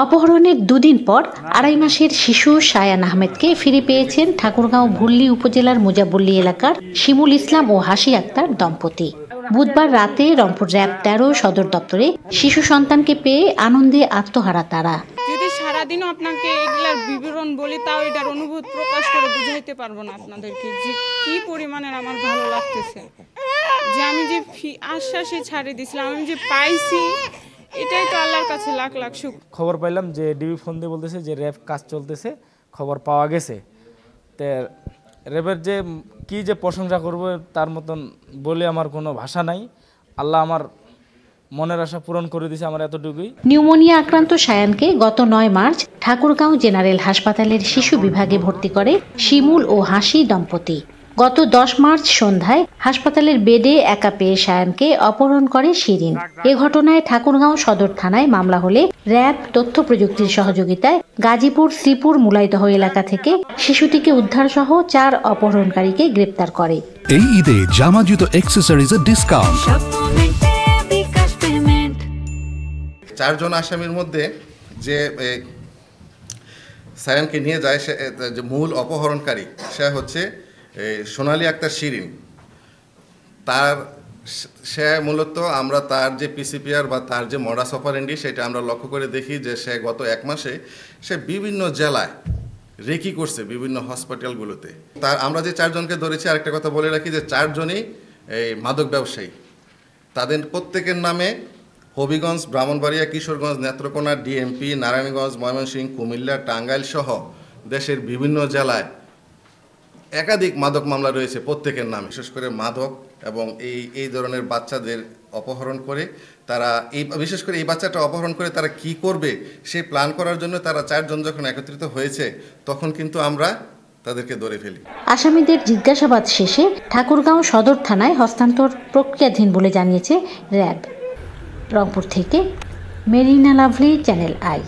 অপহরণের দুদিন পর ২.৫ মাসের শিশু শায়ান আহমেদকে ফিরে পেয়েছেন ঠাকুরগাঁও ভুল্লি উপজেলার মুজাবুল্লি এলাকার শিমুল ইসলাম ও হাসি আক্তার দম্পতি। বুধবার রাতে রংপুর র‍্যাব ১৩ সদর দপ্তরে শিশু সন্তানকে পেয়ে আনন্দে আত্মহারা তারা। যদি সারাদিনও আপনাকে এগুলার বিবরণ বলি তাও এটার অনুভূতি প্রকাশ করে বুঝাইতে পারবো না আপনাদেরকে যে কি পরিমাণের আমার ভালো লাগতেছে, যে আমি যে আশ্বাসে ছাড়ে দিয়েছিলাম, আমি যে পাইছি, এটাই তো আল্লাহর কাছে লাখ লাখ শুকর। খবর পাইলাম যে ডিবি ফোন দিয়ে বলতেছে যে র‍্যাব কাজ চলতেছে, খবর পাওয়া গেছে। তো র‍্যাবের যে কি যে প্রশংসা করব তার মতন বলে আমার কোনো ভাষা নাই। আল্লাহ আমার মনের আশা পূরণ করে দিয়েছে, আমার এতটুকুই। নিউমোনিয়া আক্রান্ত শায়ানকে গত ৯ মার্চ ঠাকুরগাঁও জেনারেল হাসপাতালের শিশু বিভাগে ভর্তি করে শিমুল ও হাসি দম্পতি। গত ১০ মার্চ সন্ধ্যায় হাসপাতালের বেডে একা পেয়ে শায়ানকে অপহরণ করে শিরিন। এ ঘটনায় ঠাকুরগাঁও সদর থানায় মামলা হলে র‍্যাব তথ্য প্রযুক্তির সহযোগিতায় গাজীপুর শ্রীপুর মুলাইদহ এলাকা থেকে শিশুটিকে উদ্ধার সহ ৪ অপহরণকারীকে গ্রেপ্তার করে। এই ঈদে জামা জুতো অ্যাকসেসরিজের ডিসকাউন্ট। ৪ জন আসামির মধ্যে যে শায়ানকে নিয়ে যায়, সে যে মূল অপহরণকারী সে হচ্ছে সোনালী আক্তার শিরিন। সে মূলত আমরা তার যে পিসিপিআর বা তার যে মডাস অপারেন্ডি সেটা আমরা লক্ষ্য করে দেখি যে সে গত ১ মাসে সে বিভিন্ন জেলায় রেকি করছে, বিভিন্ন হসপিটালগুলোতে। আমরা যে ৪ জনকে ধরেছি, আরেকটা কথা বলে রাখি যে ৪ জনই এই মাদক ব্যবসায়ী। তাদের প্রত্যেকের নামে হবিগঞ্জ, ব্রাহ্মণবাড়িয়া, কিশোরগঞ্জ, নেত্রকোনা, ডিএমপি, নারায়ণগঞ্জ, ময়মনসিংহ, কুমিল্লা, টাঙ্গাইল সহ দেশের বিভিন্ন জেলায় একাধিক মাদক মামলা রয়েছে প্রত্যেকের নামে। বিশেষ করে মাদক এবং এই ধরনের বাচ্চাদের অপহরণ করে তারা বিশেষ করে এই বাচ্চাটা অপহরণ করে তারা কি করবে সেই প্ল্যান করার জন্য তারা ৪ জন যখন একত্রিত হয়েছে তখন কিন্তু আমরা তাদেরকে ধরে ফেলি। আসামিদের জিজ্ঞাসাবাদ শেষে ঠাকুরগাঁও সদর থানায় হস্তান্তর প্রক্রিয়াধীন বলে জানিয়েছে র‍্যাব। রংপুর থেকে মেরিনা লাভলি, চ্যানেল আই।